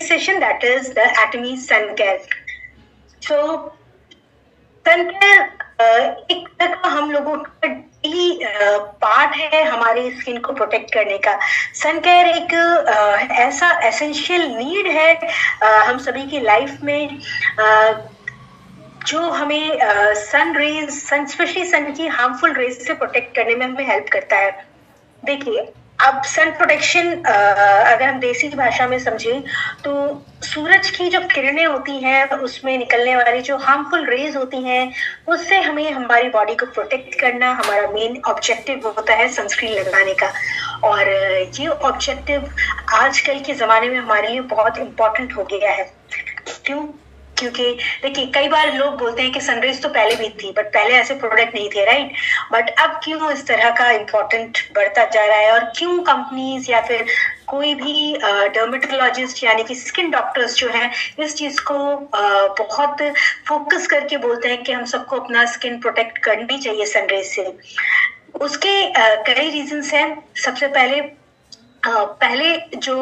session, that is the Atomy Sun Care. So sun care एक तरह का हम लोगों का डेली पार्ट है हमारे स्किन को प्रोटेक्ट करने का। सन केयर एक ऐसा एसेंशियल नीड है हम सभी की लाइफ में, जो हमें सन रेज, स्पेशली सन की हार्मफुल रेज से प्रोटेक्ट करने में हमें हेल्प करता है। देखिए, अब सन प्रोटेक्शन अगर हम देसी भाषा में समझें तो सूरज की जो किरणें होती हैं उसमें निकलने वाली जो हार्मफुल रेज होती हैं उससे हमें हमारी बॉडी को प्रोटेक्ट करना हमारा मेन ऑब्जेक्टिव होता है सनस्क्रीन लगाने का। और ये ऑब्जेक्टिव आजकल के ज़माने में हमारे लिए बहुत इम्पोर्टेंट हो गया है। क्यों? क्योंकि देखिए, कई बार लोग बोलते हैं कि सनरेज तो पहले भी थी, बट पहले ऐसे प्रोडक्ट नहीं थे, राइट? बट अब क्यों इस तरह का इम्पोर्टेंट बढ़ता जा रहा है और क्यों कंपनीज या फिर कोई भी डर्मेटोलॉजिस्ट यानी कि स्किन डॉक्टर्स जो हैं इस चीज को बहुत फोकस करके बोलते हैं कि हम सबको अपना स्किन प्रोटेक्ट करनी चाहिए सनरेज से। उसके कई रीजंस हैं। सबसे पहले जो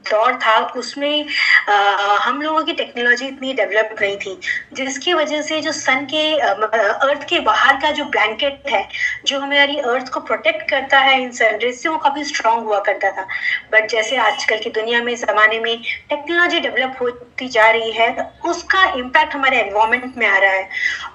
दौर था उसमें हम लोगों की टेक्नोलॉजी इतनी डेवलप नहीं थी, जिसकी वजह से जो सन के अर्थ के बाहर का जो ब्लैंकेट है जो हमारी अर्थ को प्रोटेक्ट करता है इन सनरेज से, वो काफी स्ट्रांग हुआ करता था। बट जैसे आजकल की दुनिया में, जमाने में टेक्नोलॉजी डेवलप होती जा रही है, उसका इम्पैक्ट हमारे एनवायरमेंट में आ रहा है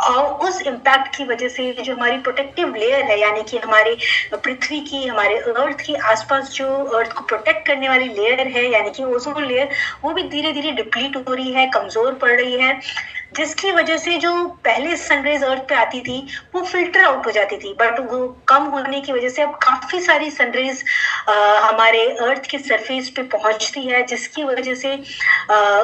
और उस इम्पैक्ट की वजह से जो हमारी प्रोटेक्टिव लेयर है यानी कि हमारे पृथ्वी की, हमारे अर्थ के आसपास जो अर्थ को प्रोटेक्ट करने वाली लेयर है यानी कि ओजोन लेयर, वो भी धीरे धीरे डिप्लीट हो रही है, कमजोर पड़ रही है, जिसकी वजह से जो पहले सनरेज अर्थ पे आती थी वो फिल्टर आउट हो जाती थी। बट वो कम होने की वजह से अब काफी सारी सनरेज हमारे अर्थ के सरफेस पे पहुंचती है, जिसकी वजह से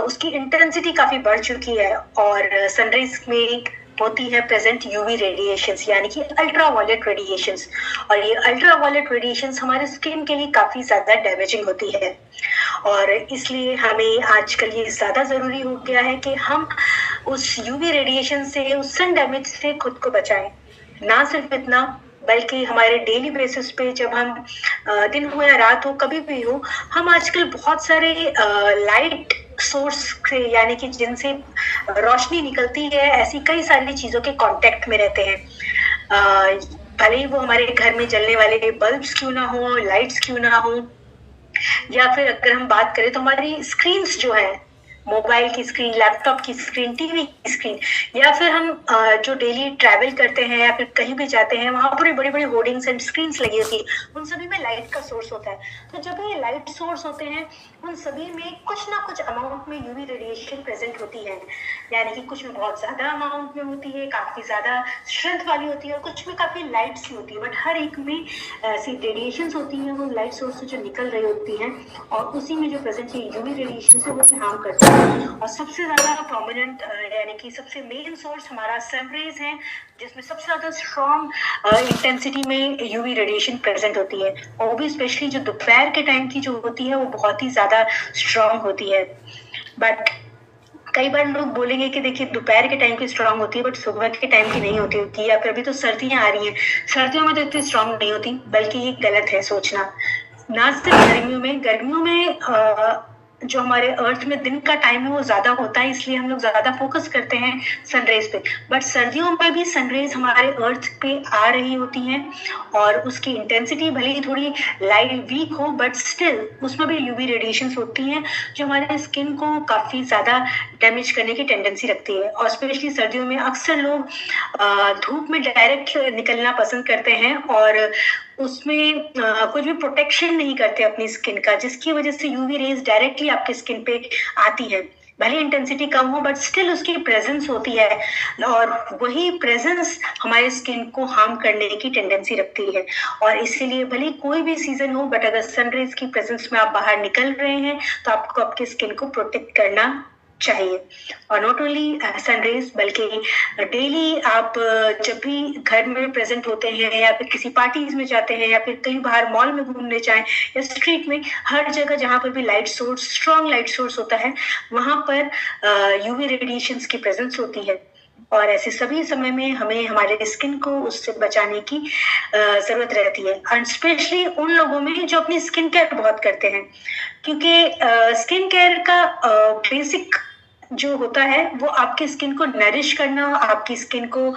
उसकी इंटेंसिटी काफी बढ़ चुकी है। और सनरेज में होती है प्रेजेंट यूवी रेडिएशंस यानी कि अल्ट्रावायलेट रेडिएशंस, और ये अल्ट्रावायलेट रेडिएशंस हमारे स्किन के लिए काफी ज्यादा डैमेजिंग होती है। और इसलिए हमें आजकल ये ज्यादा जरूरी हो गया है कि हम उस यूवी रेडिएशन से, उस सन डैमेज से खुद को बचाएं। ना सिर्फ इतना, बल्कि हमारे डेली बेसिस पे जब हम दिन हो या रात हो, कभी भी हो, हम आजकल बहुत सारे लाइट सोर्स से यानी कि जिनसे रोशनी निकलती है, ऐसी कई सारी चीजों के कांटेक्ट में रहते हैं। भले ही वो हमारे घर में जलने वाले बल्ब्स क्यों ना हो, लाइट्स क्यों ना हो, या फिर अगर हम बात करें तो हमारी स्क्रीन्स जो है, मोबाइल की स्क्रीन, लैपटॉप की स्क्रीन, टीवी की स्क्रीन, या फिर हम जो डेली ट्रैवल करते हैं या फिर कहीं भी जाते हैं वहां पर बड़ी बड़ी होर्डिंग्स एंड स्क्रीन्स लगी होती है, उन सभी में लाइट का सोर्स होता है। तो जब ये लाइट सोर्स होते हैं उन सभी में कुछ ना कुछ अमाउंट में यूवी रेडिएशन प्रेजेंट होती है, यानी कि कुछ में बहुत ज्यादा अमाउंट में होती है, काफी ज्यादा स्ट्रेंथ वाली होती है, और कुछ में काफी लाइट सी होती है। बट हर एक में ऐसी रेडिएशन होती है वो लाइट सोर्स से जो निकल रही होती है, और उसी में जो प्रेजेंट यूवी रेडिएशन से वो हार्म करती है। और सबसे ज्यादा प्रोमिनेंट यानी कि सबसे मेन सोर्स हमारा सनरेज है, जिसमें सबसे ज्यादा स्ट्रॉन्ग इंटेंसिटी में यूवी रेडिएशन प्रेजेंट होती है, और वो भी स्पेशली जो दोपहर के टाइम की जो होती है वो बहुत ही ज्यादा स्ट्रॉन्ग होती है। बट कई बार लोग बोलेंगे कि देखिए दोपहर के टाइम की स्ट्रांग होती है बट सुबह के टाइम की नहीं होती, या फिर अभी तो सर्दियां आ रही हैं, सर्दियों में तो इतनी स्ट्रांग नहीं होती, बल्कि ये गलत है सोचना। ना सिर्फ गर्मियों में जो हमारे अर्थ में दिन का टाइम है वो ज्यादा होता है, इसलिए हम लोग ज्यादा फोकस करते हैं सनरेज पे। बट सर्दियों में भी सनरेज हमारे अर्थ पे आ रही होती हैं, और उसकी इंटेंसिटी भले ही थोड़ी लाइट वीक हो, बट स्टिल उसमें भी यूवी रेडिएशंस होती हैं जो हमारे स्किन को काफी ज्यादा डैमेज करने की टेंडेंसी रखती है। और स्पेशली सर्दियों में अक्सर लोग धूप में डायरेक्ट निकलना पसंद करते हैं और उसमें कुछ भी प्रोटेक्शन नहीं करते अपनी स्किन का, जिसकी वजह से यूवी रेज डायरेक्टली आपके स्किन पे आती है। भले इंटेंसिटी कम हो बट स्टिल उसकी प्रेजेंस होती है, और वही प्रेजेंस हमारे स्किन को हार्म करने की टेंडेंसी रखती है। और इसीलिए भले कोई भी सीजन हो, बट अगर सनरेज की प्रेजेंस में आप बाहर निकल रहे हैं तो आपको आपके स्किन को प्रोटेक्ट करना चाहिए। और नॉट ओनली सनरेज, बल्कि डेली आप जब भी घर में प्रेजेंट होते हैं या फिर किसी पार्टीज में जाते हैं या फिर कहीं बाहर मॉल में घूमने जाएं या स्ट्रीट में, हर जगह जहां पर भी light source, strong light source होता है, वहां पर यूवी रेडिएशंस की प्रेजेंस होती है। और ऐसे सभी समय में हमें हमारे स्किन को उससे बचाने की जरूरत रहती है, और स्पेशली उन लोगों में जो अपनी स्किन केयर बहुत करते हैं, क्योंकि स्किन केयर का बेसिक जो होता है वो आपकी स्किन को नरिश करना, आपकी स्किन को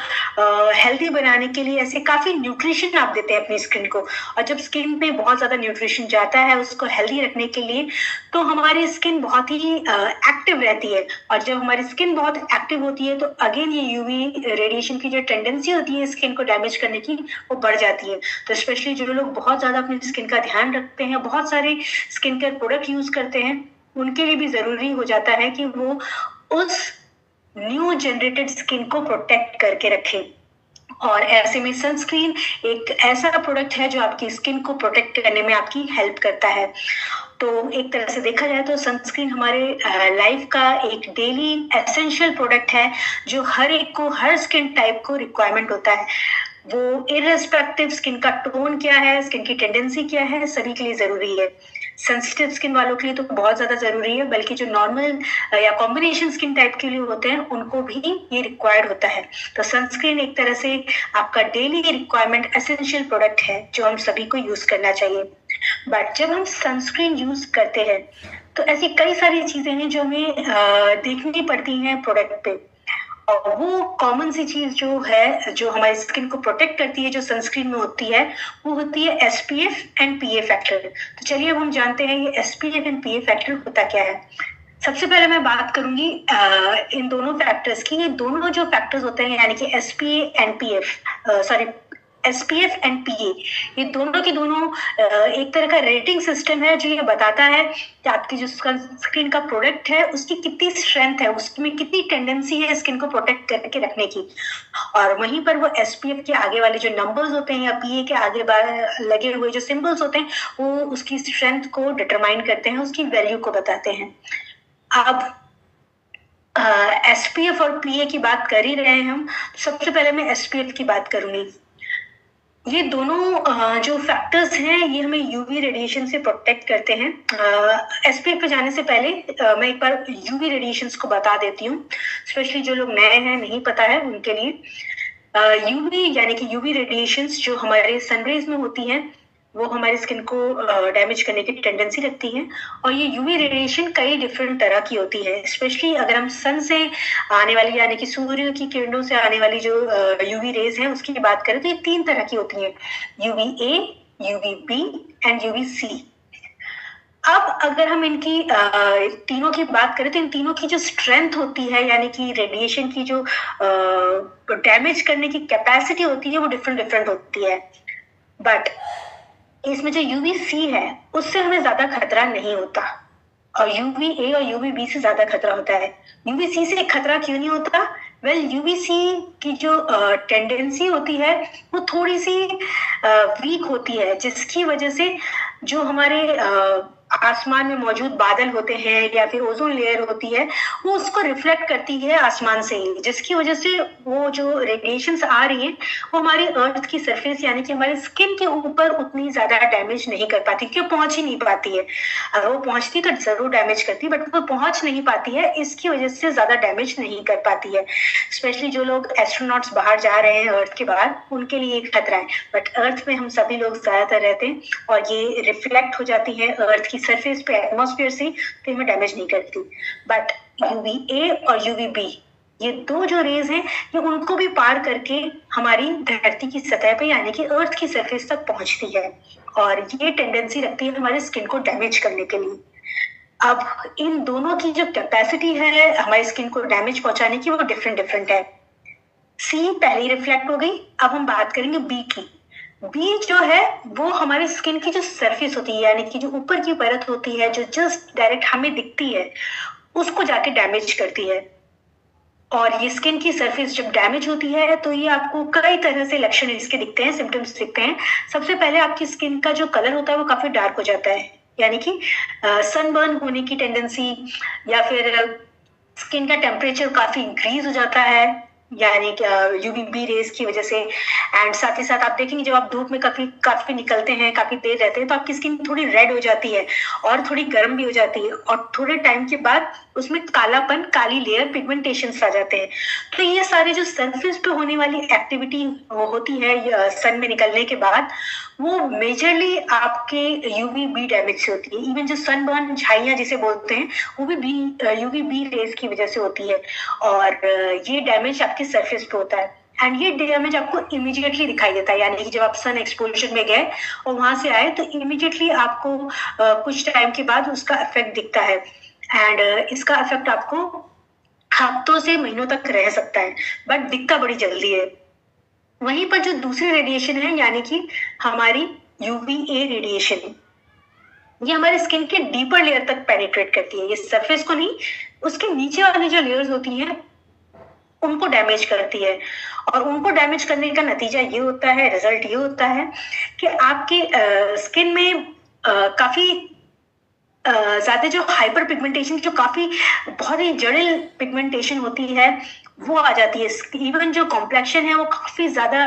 हेल्दी बनाने के लिए ऐसे काफी न्यूट्रिशन आप देते हैं अपनी स्किन को। और जब स्किन पे बहुत ज्यादा न्यूट्रिशन जाता है उसको हेल्दी रखने के लिए, तो हमारी स्किन बहुत ही एक्टिव रहती है। और जब हमारी स्किन बहुत एक्टिव होती है तो अगेन ये यूवी रेडिएशन की जो टेंडेंसी होती है स्किन को डैमेज करने की, वो बढ़ जाती है। तो स्पेशली जो लोग बहुत ज्यादा अपनी स्किन का ध्यान रखते हैं, बहुत सारे स्किन केयर प्रोडक्ट यूज करते हैं, उनके लिए भी जरूरी हो जाता है कि वो उस न्यू जनरेटेड स्किन को प्रोटेक्ट करके रखें। और ऐसे में सनस्क्रीन एक ऐसा प्रोडक्ट है जो आपकी स्किन को प्रोटेक्ट करने में आपकी हेल्प करता है। तो एक तरह से देखा जाए तो सनस्क्रीन हमारे लाइफ का एक डेली एसेंशियल प्रोडक्ट है, जो हर एक को, हर स्किन टाइप को रिक्वायरमेंट होता है। वो इररेस्पेक्टिव स्किन का टोन क्या है, स्किन की टेंडेंसी क्या है, सभी के लिए जरूरी है। सेंसिटिव स्किन वालों के लिए तो बहुत ज्यादा जरूरी है, बल्कि जो नॉर्मल या कॉम्बिनेशन स्किन टाइप के लिए होते हैं उनको भी ये रिक्वायर्ड होता है। तो सनस्क्रीन एक तरह से आपका डेली रिक्वायरमेंट एसेंशियल प्रोडक्ट है जो हम सभी को यूज करना चाहिए। बट जब हम सनस्क्रीन यूज करते हैं तो ऐसी कई सारी चीजें हैं जो हमें देखनी पड़ती हैं प्रोडक्ट पे। और वो कॉमन सी चीज जो है जो हमारी स्किन को प्रोटेक्ट करती है, जो सनस्क्रीन में होती है, वो होती है SPF एंड PA फैक्टर। तो चलिए अब हम जानते हैं ये SPF एंड PA फैक्टर होता क्या है। सबसे पहले मैं बात करूंगी इन दोनों फैक्टर्स की। ये दोनों जो फैक्टर्स होते हैं यानी कि SPF एंड PA, ये दोनों के दोनों एक तरह का रेटिंग सिस्टम है जो ये बताता है कि आपकी जो स्किन का प्रोडक्ट है उसकी कितनी स्ट्रेंथ है, उसमें कितनी टेंडेंसी है स्किन को प्रोटेक्ट करके रखने की। और वहीं पर वो SPF के आगे वाले जो नंबर्स होते हैं या PA के आगे लगे हुए जो सिंबल्स होते हैं वो उसकी स्ट्रेंथ को डिटरमाइन करते हैं, उसकी वैल्यू को बताते हैं। अब SPF और PA की बात कर ही रहे हैं हम, सबसे पहले मैं SPF की बात करूंगी। ये दोनों जो फैक्टर्स हैं ये हमें यूवी रेडिएशन से प्रोटेक्ट करते हैं। SPF पे जाने से पहले मैं एक बार यूवी रेडिएशंस को बता देती हूँ, स्पेशली जो लोग नए हैं नहीं पता है उनके लिए। यूवी यानी कि यूवी रेडिएशंस जो हमारे सनरेज में होती हैं वो हमारी स्किन को डैमेज करने की टेंडेंसी रखती है। और ये यूवी रेडिएशन कई डिफरेंट तरह की होती है। स्पेशली अगर हम सन से आने वाली यानी कि सूर्य की किरणों से आने वाली जो यूवी रेज है उसकी बात करें तो ये 3 तरह की होती है, UVA, UVB एंड UVC। अब अगर हम इनकी तीनों की बात करें तो इन तीनों की जो स्ट्रेंथ होती है यानी कि रेडिएशन की जो डैमेज करने की कैपेसिटी होती है वो डिफरेंट होती है। बट इसमें जो UVC है उससे हमें ज्यादा खतरा नहीं होता, और UVA और UVB से ज्यादा खतरा होता है। UVC से खतरा क्यों नहीं होता? UVC की जो टेंडेंसी होती है वो थोड़ी सी वीक होती है, जिसकी वजह से जो हमारे आसमान में मौजूद बादल होते हैं या फिर ओजोन लेयर होती है वो उसको रिफ्लेक्ट करती है आसमान से ही, जिसकी वजह से वो जो रेडिएशंस आ रही हैं वो हमारी अर्थ की सरफेस यानी कि हमारी स्किन के ऊपर उतनी ज्यादा डैमेज नहीं कर पाती, क्योंकि पहुंच ही नहीं पाती है। अगर वो पहुंचती तो जरूर डैमेज करती, बट वो पहुंच नहीं पाती है, इसकी वजह से ज्यादा डैमेज नहीं कर पाती है। स्पेशली जो लोग एस्ट्रोनॉट्स बाहर जा रहे हैं अर्थ के बाहर, उनके लिए एक खतरा है। बट अर्थ में हम सभी लोग ज्यादातर रहते हैं और ये रिफ्लेक्ट हो जाती है अर्थ की सरफेस पे एटमॉस्फेयर से, तो हमें डैमेज नहीं करती। बट UVA और UVB ये दो जो रेज हैं ये उनको भी पार करके हमारी धरती की सतह पे यानी कि अर्थ की सरफेस तक पहुंचती है, और ये टेंडेंसी रखती है हमारी स्किन को डैमेज करने के लिए। अब इन दोनों की जो कैपेसिटी है हमारी स्किन को डैमेज पहुंचाने की वो डिफरेंट है। C पहले रिफ्लेक्ट हो गई, अब हम बात करेंगे B की। बी जो है वो हमारी स्किन की जो सरफेस होती है यानी कि जो ऊपर की परत होती है जो जस्ट डायरेक्ट हमें दिखती है उसको जाके डैमेज करती है। और ये स्किन की सरफेस जब डैमेज होती है तो ये आपको कई तरह से लक्षण इसके दिखते हैं, सिम्टम्स दिखते हैं। सबसे पहले आपकी स्किन का जो कलर होता है वो काफी डार्क हो जाता है, यानी कि सनबर्न होने की टेंडेंसी, या फिर स्किन का टेम्परेचर काफी इंक्रीज हो जाता है, यानी कि यूवीबी रेस की वजह से। एंड साथ ही साथ आप देखेंगे जब आप धूप में काफी निकलते हैं, काफी देर रहते हैं, तो आपकी स्किन थोड़ी रेड हो जाती है और थोड़ी गर्म भी हो जाती है, और थोड़े टाइम के बाद उसमें कालापन, काली लेयर, पिगमेंटेशन आ जाते हैं। तो ये सारे जो सरफेस पे होने वाली एक्टिविटी होती है सन में निकलने के बाद, वो मेजरली आपके यूवीबी डैमेज से होती है। इवन जो सनबर्न झाइयां जिसे बोलते हैं, वो भी यूवीबी रेस की वजह से होती है, और ये डैमेज आपके सरफेस पे होता है। एंड ये डैमेज आपको इमीडिएटली दिखाई देता है, यानी कि जब आप सन एक्सपोजर में गए और वहां से आए तो इमीडिएटली आपको कुछ टाइम के बाद उसका इफेक्ट दिखता है। एंड इसका इफेक्ट आपको हफ्तों से महीनों तक रह सकता है, बट दिखता बड़ी जल्दी है। वहीं पर जो दूसरी रेडिएशन है, यानी कि हमारी यूवीए रेडिएशन, ये हमारे स्किन के डीपर लेयर तक पेनिट्रेट करती है। ये सरफेस को नहीं, उसके नीचे वाली जो लेयर्स होती हैं उनको डैमेज करती है। और उनको डैमेज करने का नतीजा ये होता है, रिजल्ट ये होता है कि आपके स्किन में काफी ज्यादा जो हाइपर पिगमेंटेशन, जो काफी बहुत ही जटिल पिगमेंटेशन होती है, वो आ जाती है। इवन जो कॉम्प्लेक्शन है वो काफी ज्यादा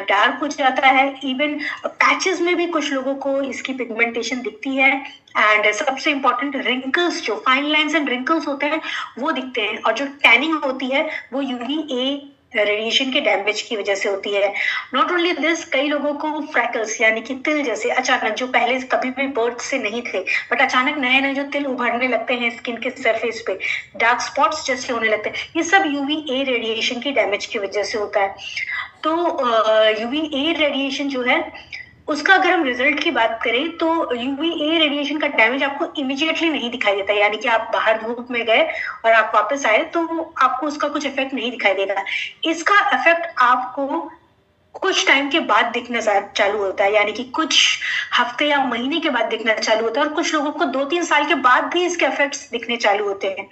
डार्क हो जाता है। इवन पैचेस में भी कुछ लोगों को इसकी पिगमेंटेशन दिखती है। एंड सबसे इंपॉर्टेंट, रिंकल्स, जो फाइन लाइंस एंड रिंकल्स होते हैं वो दिखते हैं। और जो टैनिंग होती है वो यूवीए रेडिएशन के डैमेज की वजह से होती है। नॉट ओनली दिस, कई लोगों को फ्रैकल्स यानी कि तिल जैसे अचानक, जो पहले कभी भी बर्थ से नहीं थे बट अचानक नए नए जो तिल उभरने लगते हैं स्किन के सरफेस पे, डार्क स्पॉट्स जैसे होने लगते हैं, ये सब यूवीए रेडिएशन की डैमेज की वजह से होता है। तो यूवीए रेडिएशन जो है उसका अगर हम रिजल्ट की बात करें तो यूवीए रेडिएशन का डैमेज आपको इमीडिएटली नहीं दिखाई देता, यानी कि आप बाहर धूप में गए और आप वापस आए तो आपको उसका कुछ इफेक्ट नहीं दिखाई देगा। इसका इफेक्ट आपको कुछ टाइम के बाद दिखना चालू होता है, यानी कि कुछ हफ्ते या महीने के बाद दिखना चालू होता है, और कुछ लोगों को 2-3 साल के बाद भी इसके इफेक्ट्स दिखने चालू होते हैं।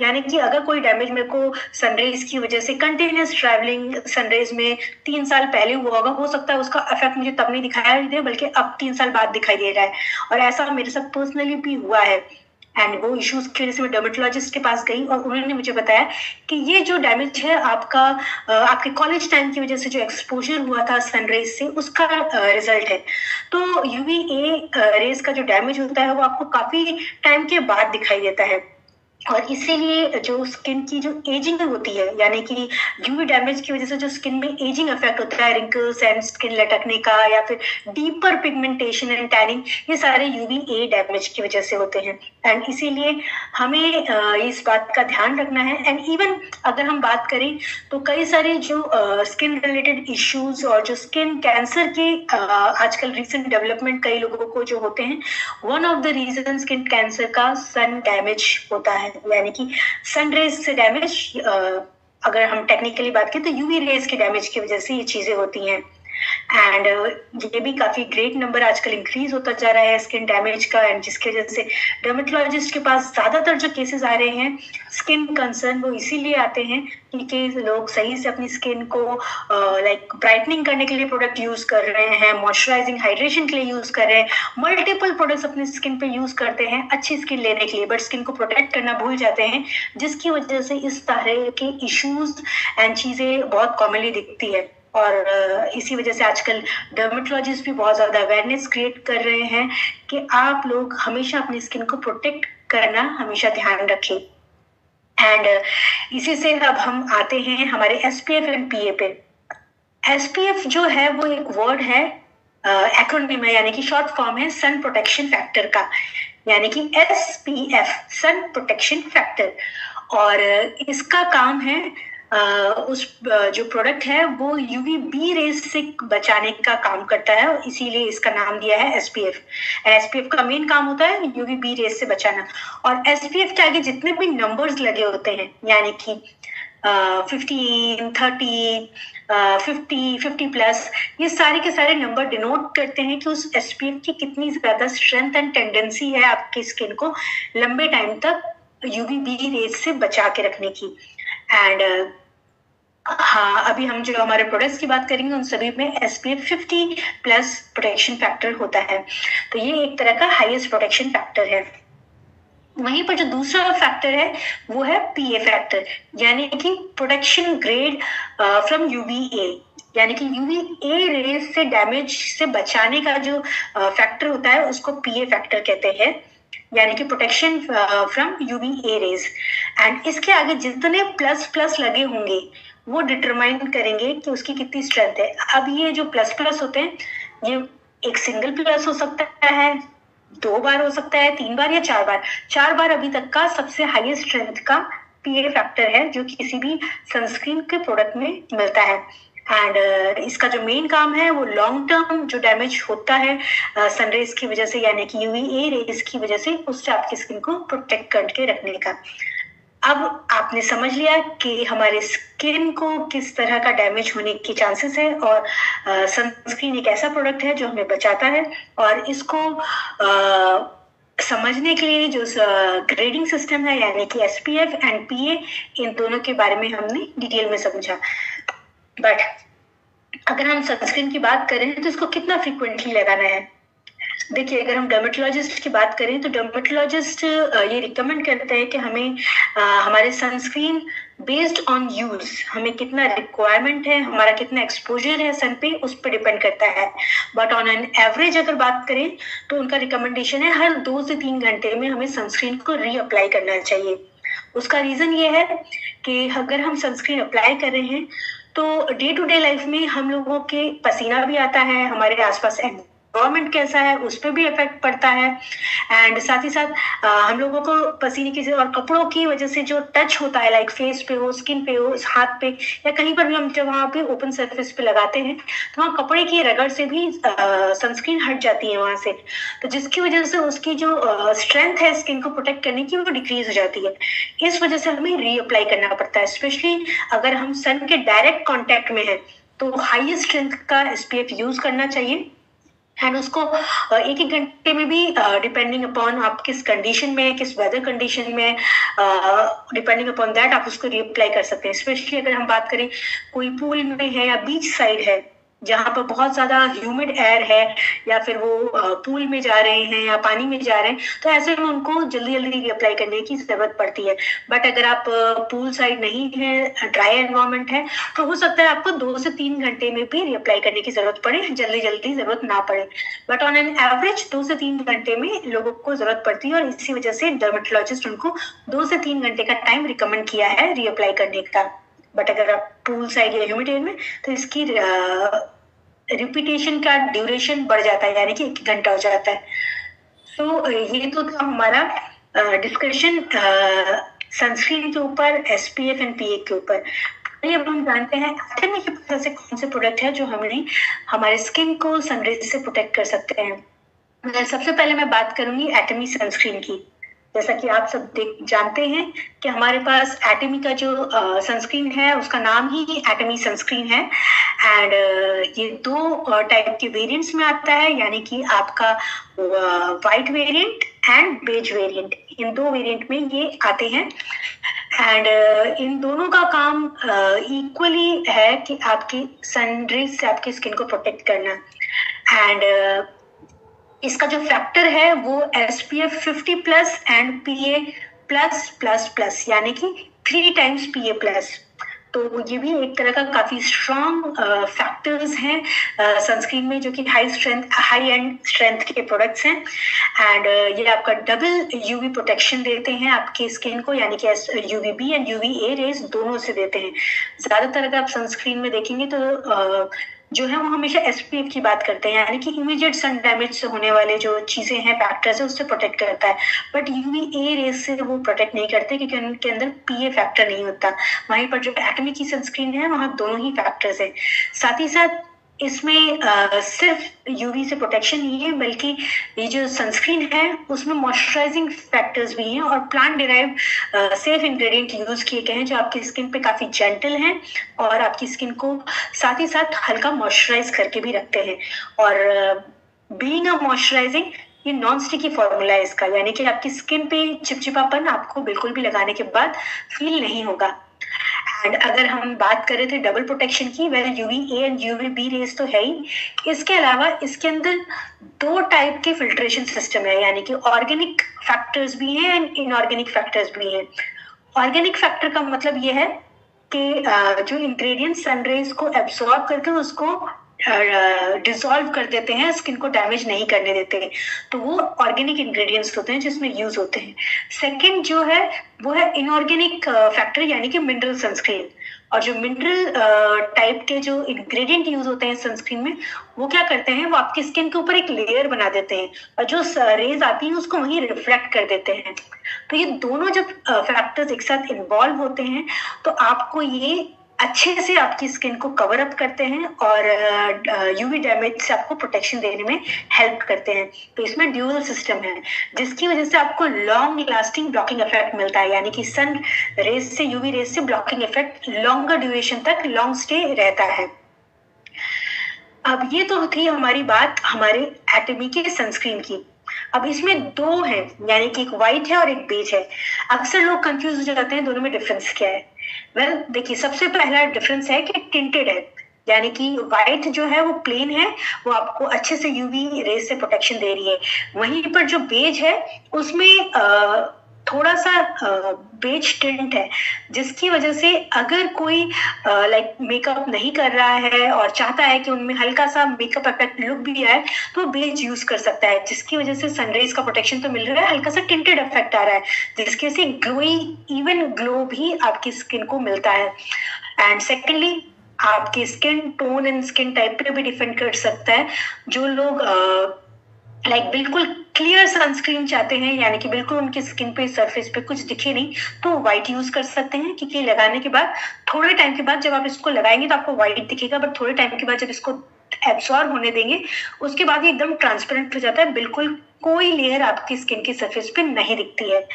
यानी कि अगर कोई डैमेज मेरे को सनरेज की वजह से, कंटिन्यूस ट्रैवलिंग सनरेज में 3 साल पहले हुआ होगा, हो सकता है उसका इफेक्ट मुझे तब नहीं दिखाया दे, बल्कि अब 3 साल बाद दिखाई दे रहा है। और ऐसा मेरे साथ पर्सनली भी हुआ है। एंड वो इश्यूज की वजह से मैं डर्मेटोलॉजिस्ट के पास गई और उन्होंने मुझे बताया कि ये जो डैमेज है आपका आपके कॉलेज टाइम की वजह से जो एक्सपोजर हुआ था सनरेज से, उसका रिजल्ट है। तो यूवीए रेज का जो डैमेज होता है वो आपको काफी टाइम के बाद दिखाई देता है। और इसीलिए जो स्किन की जो एजिंग होती है, यानी कि यूवी डैमेज की वजह से जो स्किन में एजिंग इफेक्ट होता है, रिंकल्स एंड स्किन लटकने का, या फिर डीपर पिगमेंटेशन एंड टैनिंग, ये सारे यूवीए डैमेज की वजह से होते हैं। एंड इसीलिए हमें इस बात का ध्यान रखना है। एंड इवन अगर हम बात करें तो कई सारे जो स्किन रिलेटेड इश्यूज और जो स्किन कैंसर के आजकल रिसेंट डेवलपमेंट कई लोगों को जो होते हैं, one of the reason skin cancer का सन डैमेज होता है, यानी कि सन रेज से डैमेज। अगर हम टेक्निकली बात करें तो यूवी रेज के डैमेज की वजह से ये चीजें होती हैं। एंड ये भी काफी ग्रेट नंबर आजकल इंक्रीज होता जा रहा है स्किन डैमेज का, एंड जिसकी वजह से डर्मेटोलॉजिस्ट के पास ज्यादातर जो केसेस आ रहे हैं स्किन कंसर्न, वो इसीलिए आते हैं क्योंकि लोग सही से अपनी स्किन को लाइक ब्राइटनिंग करने के लिए प्रोडक्ट यूज कर रहे हैं, मॉइस्चराइजिंग हाइड्रेशन के लिए यूज कर रहे हैं, मल्टीपल प्रोडक्ट्स अपनी स्किन पे यूज करते हैं अच्छी स्किन लेने के लिए, बट स्किन को प्रोटेक्ट करना भूल जाते हैं, जिसकी वजह से इस तरह के इश्यूज एंड चीजें बहुत कॉमनली दिखती है। और इसी वजह से आजकल डर्मेटोलॉजिस्ट भी बहुत ज्यादा अवेयरनेस क्रिएट कर रहे हैं कि आप लोग हमेशा अपनी स्किन को प्रोटेक्ट करना हमेशा ध्यान रखें। एंड इसी से अब हम आते हैं हमारे एसपीएफ एंड पीए पे। एसपीएफ जो है वो एक वर्ड है, एक्रोनिम है, यानी कि शॉर्ट फॉर्म है सन प्रोटेक्शन फैक्टर का, यानी कि एसपीएफ, सन प्रोटेक्शन फैक्टर। और इसका काम है उस जो प्रोडक्ट है वो यूवीबी रेज से बचाने का काम करता है, और इसीलिए इसका नाम दिया है एसपीएफ। एसपीएफ का मेन काम होता है यूवीबी रेज से बचाना। और एसपीएफ के आगे जितने भी नंबर्स लगे होते हैं, यानी कि 15, 30, 50 प्लस, ये सारे के सारे नंबर डिनोट करते हैं कि उस एसपीएफ की कितनी ज्यादा स्ट्रेंथ एंड टेंडेंसी है आपकी स्किन को लंबे टाइम तक यूवीबी रेज से बचा के रखने की। एंड हाँ, अभी हम जो हमारे प्रोडक्ट्स की बात करेंगे उन सभी में एसपीएफ 50 प्लस प्रोटेक्शन फैक्टर होता है। तो ये एक तरह का हाईएस्ट प्रोटेक्शन फैक्टर है। वहीं पर जो दूसरा फैक्टर है वो है पीए फैक्टर, यानी कि प्रोटेक्शन ग्रेड फ्रॉम यूवीए, यानी कि यूवीए रेज से डैमेज से बचाने का जो फैक्टर होता है उसको पीए फैक्टर कहते हैं, यानी कि protection from UVA rays. And इसके आगे जितने प्लस प्लस लगे होंगे वो डिटरमाइन करेंगे कि उसकी कितनी स्ट्रेंथ है। अब ये जो प्लस प्लस होते हैं, ये एक सिंगल प्लस हो सकता है, 2 बार हो सकता है, 3 बार या 4 बार। 4 बार अभी तक का सबसे हाईएस्ट स्ट्रेंथ का पीए फैक्टर है जो किसी भी सनस्क्रीन के प्रोडक्ट में मिलता है। एंड इसका जो मेन काम है वो लॉन्ग टर्म जो डैमेज होता है सनरेज की वजह से, यानी कि यूवीए रेज की वजह से, उससे आपकी स्किन को प्रोटेक्ट करके रखने का। अब आपने समझ लिया कि हमारे स्किन को किस तरह का डैमेज होने की चांसेस है, और सनस्क्रीन एक ऐसा प्रोडक्ट है जो हमें बचाता है। और इसको समझने के लिए जो ग्रेडिंग सिस्टम है, यानी कि एसपीएफ एंड पीए, इन दोनों के बारे में हमने डिटेल में समझा। बट अगर हम सनस्क्रीन की बात करें तो इसको कितना फ्रीक्वेंटली लगाना है? देखिए, अगर हम डर्मेटोलॉजिस्ट की बात करें तो डर्मेटोलॉजिस्ट ये रिकमेंड करते हैं कि हमें हमारे सनस्क्रीन बेस्ड ऑन यूज, हमें कितना रिक्वायरमेंट है, हमारा कितना एक्सपोजर है सन पे, उस पर डिपेंड करता है। बट ऑन एन एवरेज अगर बात करें तो उनका रिकमेंडेशन है हर 2 से 3 घंटे में हमें सनस्क्रीन को रीअप्लाई करना चाहिए। उसका रीजन ये है कि अगर हम सनस्क्रीन अप्लाई कर रहे हैं तो डे टू डे लाइफ में हम लोगों के पसीना भी आता है, हमारे आसपास एनवायरमेंट कैसा है उस पर भी इफेक्ट पड़ता है। एंड साथ ही साथ हम लोगों को पसीने की और कपड़ों की वजह से जो टच होता है, लाइक फेस पे हो, स्किन पे हो, हाथ पे या कहीं पर भी हम जब वहाँ पे ओपन सरफेस पे लगाते हैं तो वहाँ कपड़े की रगड़ से भी सनस्क्रीन हट जाती है वहां से, तो जिसकी वजह से उसकी जो स्ट्रेंथ है स्किन को प्रोटेक्ट करने की वो डिक्रीज हो जाती है। इस वजह से हमें रीअप्लाई करना पड़ता है, स्पेशली अगर हम सन के डायरेक्ट कॉन्टेक्ट में है तो हाईएस्ट स्ट्रेंथ का एसपीएफ यूज करना चाहिए। एंड उसको 1-1 घंटे में भी डिपेंडिंग अपॉन आप किस कंडीशन में, किस वेदर कंडीशन में, डिपेंडिंग अपॉन दैट आप उसको रीअप्लाई कर सकते हैं। स्पेशली अगर हम बात करें कोई पूल में है या बीच साइड है जहाँ पर बहुत ज्यादा ह्यूमिड एयर है, या फिर वो पूल में जा रहे हैं या पानी में जा रहे हैं, तो ऐसे में उनको जल्दी जल्दी रीअप्लाई करने की जरूरत पड़ती है। बट अगर आप पूल साइड नहीं है, ड्राई एनवायरमेंट है, तो हो सकता है आपको 2 से 3 घंटे में भी रीअप्लाई करने की जरूरत पड़े, जल्दी जल्दी जरूरत ना पड़े। बट ऑन एन एवरेज 2 से 3 घंटे में लोगों को जरूरत पड़ती है, और इसी वजह से डर्मेटोलॉजिस्ट उनको 2 से 3 घंटे का टाइम रिकमेंड किया है रीअप्लाई करने का। बट अगर आप पूल साइड या ह्यूमिड एयर में, तो इसकी रिपीटेशन का ड्यूरेशन बढ़ जाता है, यानी कि 1 घंटा हो जाता है। तो ये तो था हमारा डिस्कशन सनस्क्रीन के ऊपर, एसपीएफ एंड पीए के ऊपर। अब हम जानते हैं एटमी के पास ऐसे कौन से प्रोडक्ट है जो हमें हमारे स्किन को सनरेज से प्रोटेक्ट कर सकते हैं। सबसे पहले मैं बात करूंगी एटमी सनस्क्रीन की। जैसा कि आप सब जानते हैं कि हमारे पास एटमी का जो सनस्क्रीन है उसका नाम ही एटमी सनस्क्रीन है। एंड ये 2 टाइप के वेरिएंट्स में आता है, यानी कि आपका white variant and beige variant, इन 2 वेरिएंट में ये आते हैं। एंड इन दोनों का काम इक्वली है कि आपकी सनरेज से आपकी स्किन को प्रोटेक्ट करना। एंड इसका जो फैक्टर है वो SPF 50+ एंड PA+++, यानी कि 3 टाइम्स PA+। तो ये भी एक तरह का काफी स्ट्रॉन्ग फैक्टर्स हैं सनस्क्रीन में, जो कि हाई एंड स्ट्रेंथ के प्रोडक्ट्स हैं। एंड ये आपका डबल यूवी प्रोटेक्शन देते हैं आपकी स्किन को, यानी कि UVB एंड UVA रेज दोनों से देते हैं। ज्यादातर अगर आप सनस्क्रीन में देखेंगे तो जो है वो हमेशा SPF की बात करते हैं, यानी कि इमीडिएट सन डैमेज से होने वाले जो चीजें हैं, फैक्टर्स है, उससे प्रोटेक्ट करता है। बट UVA रेज से वो प्रोटेक्ट नहीं करते क्योंकि उनके अंदर PA फैक्टर नहीं होता। वहीं पर जो एटमी की सनस्क्रीन है वहाँ दोनों ही फैक्टर्स है। साथ ही साथ इसमें सिर्फ यूवी से प्रोटेक्शन नहीं है, बल्कि ये जो सनस्क्रीन है उसमें मॉइस्चराइजिंग फैक्टर्स भी हैं और plant derive safe ingredient use किए गए हैं जो आपकी स्किन पे काफी जेंटल हैं और आपकी स्किन को साथ ही साथ हल्का मॉइस्चराइज करके भी रखते हैं। और बीइंग अ मॉइस्चराइजिंग, ये नॉन स्टिकी फॉर्मूला है इसका, यानी कि आपकी स्किन पे चिपचिपापन आपको बिल्कुल भी लगाने के बाद फील नहीं होगा। एंड अगर हम बात करें थे डबल प्रोटेक्शन की, well UV A and UV B rays तो है ही, इसके अलावा इसके अंदर 2 टाइप के फिल्ट्रेशन सिस्टम है, यानी कि ऑर्गेनिक फैक्टर्स भी हैं एंड इनऑर्गेनिक फैक्टर्स भी हैं। ऑर्गेनिक फैक्टर का मतलब ये है कि जो इंग्रेडिएंट सनरेज को एब्सॉर्ब करके उसको डिसॉल्व कर देते हैं, स्किन को डैमेज नहीं करने देते, तो वो ऑर्गेनिक इंग्रेडिएंट्स होते हैं जिसमें यूज होते हैं। सेकंड जो है वो है इनऑर्गेनिक फैक्टर, यानी कि मिनरल सनस्क्रीन। और जो मिनरल टाइप के जो इंग्रेडिएंट यूज होते हैं सनस्क्रीन में, वो क्या करते हैं, वो आपकी स्किन के ऊपर एक लेयर बना देते हैं और जो रेज आती है उसको वहीं रिफ्लेक्ट कर देते हैं। तो ये दोनों जब फैक्टर्स एक साथ इन्वॉल्व होते हैं तो आपको ये अच्छे से आपकी स्किन को कवर अप करते हैं और यूवी डैमेज से आपको प्रोटेक्शन देने में हेल्प करते हैं। तो इसमें ड्यूअल सिस्टम है जिसकी वजह से आपको लॉन्ग लास्टिंग ब्लॉकिंग इफेक्ट मिलता है, यानी कि सन रेज से, यूवी रेज से ब्लॉकिंग इफेक्ट लॉन्गर ड्यूरेशन तक लॉन्ग स्टे रहता है। अब ये तो थी हमारी बात हमारे एटमी के सनस्क्रीन की। अब इसमें 2 हैं, यानी कि एक व्हाइट है और एक बेज है। अक्सर लोग कंफ्यूज हो जाते हैं दोनों में डिफरेंस क्या है। वेल देखिए, सबसे पहला डिफरेंस है कि टिंटेड है, यानी कि व्हाइट जो है वो प्लेन है, वो आपको अच्छे से यूवी रेज से प्रोटेक्शन दे रही है। वहीं पर जो बेज है उसमें थोड़ा सा बेज टिंट है, जिसकी वजह से अगर कोई लाइक मेकअप नहीं कर रहा है और चाहता है कि उनमें हल्का सा मेकअप इफेक्ट लुक भी आए तो बेज यूज कर सकता है, जिसकी वजह से सनरेज का प्रोटेक्शन तो मिल रहा है, हल्का सा टिंटेड इफेक्ट आ रहा है, जिसके से ग्लोई इवन ग्लो भी आपकी स्किन को मिलता है। एंड सेकेंडली आपकी skin tone and skin type पे भी डिपेंड कर सकता है। जो लोग लाइक बिल्कुल क्लियर सनस्क्रीन चाहते हैं, यानी कि बिल्कुल उनकी स्किन पे सरफेस पे कुछ दिखे नहीं, तो व्हाइट यूज कर सकते हैं, क्योंकि लगाने के बाद थोड़े टाइम के बाद जब आप इसको लगाएंगे तो आपको व्हाइट दिखेगा, बट थोड़े टाइम के बाद जब इसको एब्सॉर्ब होने देंगे उसके बाद ये एकदम ट्रांसपेरेंट हो जाता है, बिल्कुल कोई लेयर आपकी स्किन की सरफेस पे नहीं दिखती है।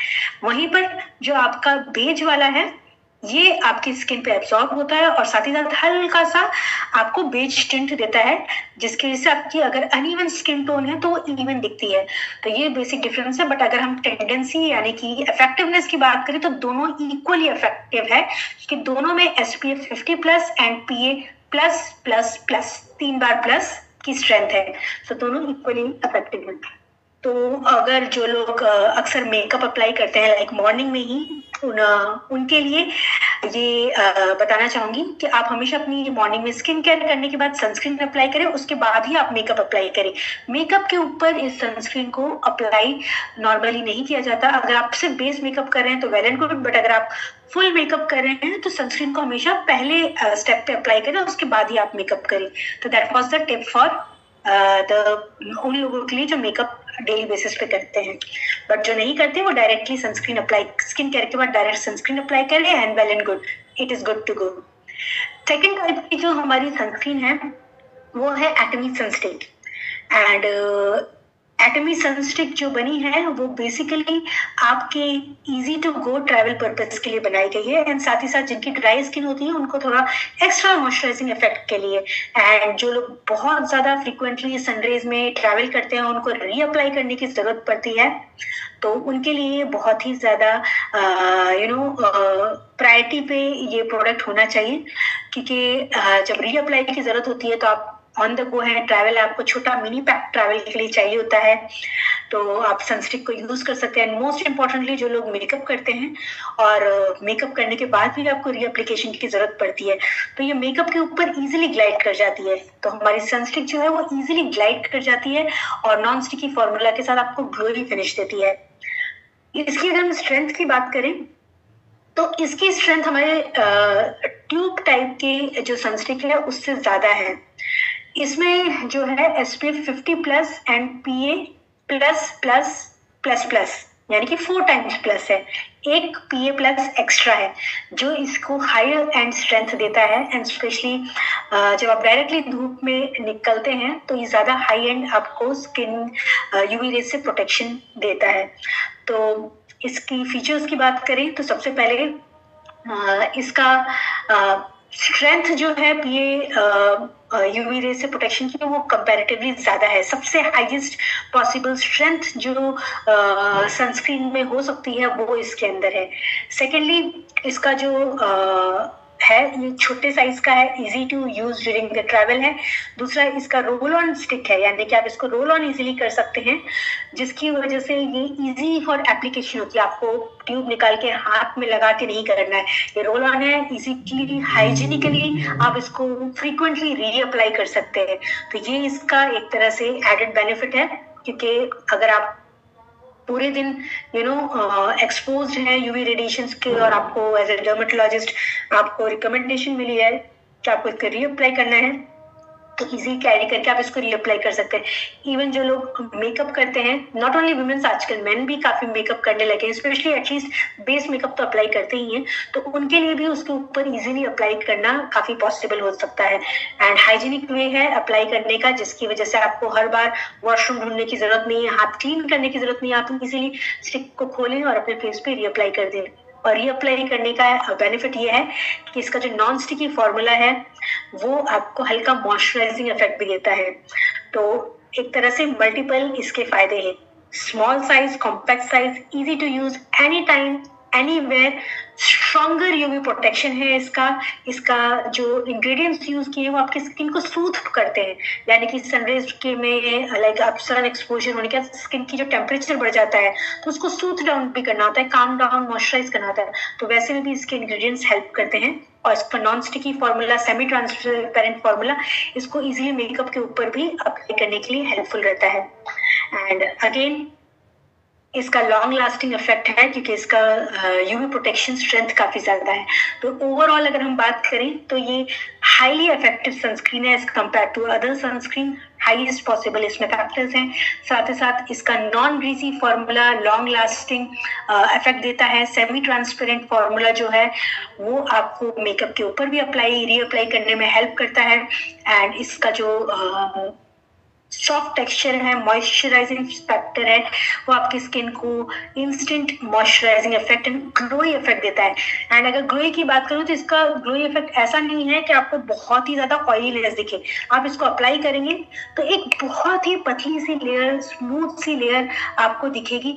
वहीं पर जो आपका बेज वाला है ये आपकी स्किन पे एब्सॉर्ब होता है और साथ ही साथ हल्का सा आपको बेज टिंट देता है, जिसकी वजह से आपकी अगर अनइवन स्किन टोन है तो इवन दिखती है। तो ये बेसिक डिफरेंस है। बट अगर हम टेंडेंसी यानी कि इफेक्टिवनेस की बात करें तो दोनों इक्वली इफेक्टिव है, कि दोनों में SPF 50+ and PA+++ 3 bar plus की स्ट्रेंथ है, तो दोनों इक्वली इफेक्टिव है। तो अगर जो लोग अक्सर मेकअप अप्लाई करते हैं लाइक मॉर्निंग में ही, उनके लिए ये बताना चाहूंगी कि आप हमेशा अपनी मॉर्निंग में स्किन केयर करने के बाद सनस्क्रीन अप्लाई करें, उसके बाद ही आप मेकअप अप्लाई करें। मेकअप के ऊपर इस सनस्क्रीन को अप्लाई नॉर्मली नहीं किया जाता। अगर आप सिर्फ बेस मेकअप कर रहे हैं तो वेल एंड गुड, बट अगर आप फुल मेकअप कर रहे हैं तो सनस्क्रीन को हमेशा पहले स्टेप पे अप्लाई करें, उसके बाद ही आप मेकअप करें। तो that was the tip for उन लोगों के लिए जो मेकअप डेली बेसिस पे करते हैं। बट जो नहीं करते वो directly sunscreen apply, skin care के बाद डायरेक्ट सनस्क्रीन अप्लाई करें and well and good, it is good to go. Second type की जो हमारी सनस्क्रीन है वो है एटमी सनस्टिक। एंड एटमी सनस्टिक जो बनी है वो बेसिकली आपके easy to go travel purpose के लिए बनाई गई है, एंड साथ ही साथ जिनकी ड्राई स्किन होती है उनको थोड़ा एक्स्ट्रा मॉइस्चराइजिंग इफेक्ट के लिए। एंड जो लोग बहुत ज्यादा फ्रिक्वेंटली सनरेज में ट्रैवल करते हैं उनको रीअप्लाई करने की जरूरत पड़ती है, तो उनके लिए बहुत ही ज्यादा प्रायोरिटी पे ये प्रोडक्ट होना चाहिए, क्योंकि जब रीअप्लाई की जरूरत होती है तो आप ऑन द गो है, ट्रैवल आपको छोटा मिनी पैक ट्रैवल के लिए चाहिए होता है, तो आप सनस्टिक को यूज कर सकते हैं। मोस्ट इम्पोर्टेंटली जो लोग मेकअप करते हैं और मेकअप करने के बाद भी आपको रीएप्लीकेशन की जरूरत पड़ती है, तो ये मेकअप के ऊपर इजीली ग्लाइड कर जाती है। तो हमारी सनस्टिक जो है वो इजीली ग्लाइड कर जाती है और नॉन स्टिकी फॉर्मूला के साथ आपको ग्लोई फिनिश देती है। इसकी अगर हम स्ट्रेंथ की बात करें तो इसकी स्ट्रेंथ हमारे ट्यूब टाइप के जो सनस्टिक है उससे ज्यादा है। इसमें जो है SPF 50+ एंड PA++++, यानी कि 4 टाइम्स प्लस है, एक PA+ एक्स्ट्रा है जो इसको हायर एंड स्ट्रेंथ देता है। एंड स्पेशली जब आप डायरेक्टली धूप में निकलते हैं तो ये ज्यादा हाई एंड आपको स्किन यूवी रेज से प्रोटेक्शन देता है। तो इसकी फीचर्स की बात करें तो सबसे पहले इसका स्ट्रेंथ जो है यूवी रे से प्रोटेक्शन की वो कंपैरेटिवली ज्यादा है। सबसे हाईएस्ट पॉसिबल स्ट्रेंथ जो सनस्क्रीन में हो सकती है वो इसके अंदर है। सेकेंडली इसका जो है ये छोटे साइज का है, easy to use during the travel है। दूसरा इसका रोल ऑन स्टिक है, यानी कि आप इसको रोल ऑन इजीली कर सकते हैं, जिसकी वजह से ये इजी फॉर एप्लीकेशन होती है। आपको ट्यूब निकाल के हाथ में लगा के नहीं करना है, ये रोल ऑन है, इजीली हाइजीनिकली आप इसको फ्रीक्वेंटली रीअप्लाई कर सकते हैं। तो ये इसका एक तरह से एडेड बेनिफिट है, क्योंकि अगर आप पूरे दिन एक्सपोज्ड है यूवी रेडिएशंस के और आपको एज ए डर्मेटोलॉजिस्ट आपको रिकमेंडेशन मिली है कि आपको इसको रीअप्लाई करना है, तो इजी कैरी करके आप इसको रीअप्लाई कर सकते हैं। इवन जो लोग मेकअप करते हैं, नॉट ओनली वुमेन्स, आजकल मेन भी काफी मेकअप करने लगे हैं, स्पेशली एटलीस्ट बेस मेकअप तो अप्लाई करते ही हैं, तो उनके लिए भी उसके ऊपर इजीली अप्लाई करना काफी पॉसिबल हो सकता है। एंड हाइजीनिक वे है अप्लाई करने का, जिसकी वजह से आपको हर बार वॉशरूम ढूंढने की जरूरत नहीं है, हाथ क्लीन करने की जरूरत नहीं है, आप इजीली स्टिक को खोलें और अपने फेस पे रीअप्लाई कर दें। और रीअप्लाई करने का बेनिफिट ये है कि इसका जो नॉन स्टिकी फॉर्मूला है वो आपको हल्का मॉइस्चराइजिंग इफेक्ट भी देता है। तो एक तरह से मल्टीपल इसके फायदे हैं, small size, compact size, easy to use, any time anywhere, stronger UV protection है इसका जो इंग्रेडिएंट्स यूज किए हैं वो आपकी स्किन को सूथ करते हैं, यानी कि सनरेज के में लाइक आप सन एक्सपोजर होने के स्किन की जो टेम्परेचर बढ़ जाता है तो उसको सूथ डाउन भी करना होता है, काम डाउन, मॉइस्चराइज करना होता है, तो वैसे में भी इसके इंग्रेडिएंट्स हेल्प करते हैं। और इसका non sticky formula, semi transparent formula, इसको इजीली मेकअप के ऊपर भी अप्लाई करने के लिए हेल्पफुल रहता है। एंड अगेन इसका लॉन्ग लास्टिंग इफेक्ट है, क्योंकि इसका यूवी प्रोटेक्शन स्ट्रेंथ काफी ज्यादा है। तो ओवरऑल अगर हम बात करें तो ये हाईली इफेक्टिव सनस्क्रीन है as compare to other sunscreen, highest possible इसमें फैक्टर्स हैं। साथ ही साथ इसका non greasy formula long lasting effect देता है। सेमी ट्रांसपेरेंट फॉर्मूला जो है वो आपको मेकअप के ऊपर भी रीअप्लाई करने में हेल्प करता है। एंड इसका जो सॉफ्ट टेक्सचर है, मॉइस्चराइजिंग फैक्टर है, वो आपकी स्किन को instant moisturising effect and glowy effect देता है। एंड अगर ग्लोई की बात करूँ तो इसका ग्लोई इफेक्ट ऐसा नहीं है कि आपको बहुत ही ज्यादा ऑयली लेयर्स दिखे, आप इसको अप्लाई करेंगे तो एक बहुत ही पतली सी लेयर, स्मूथ सी लेयर आपको दिखेगी,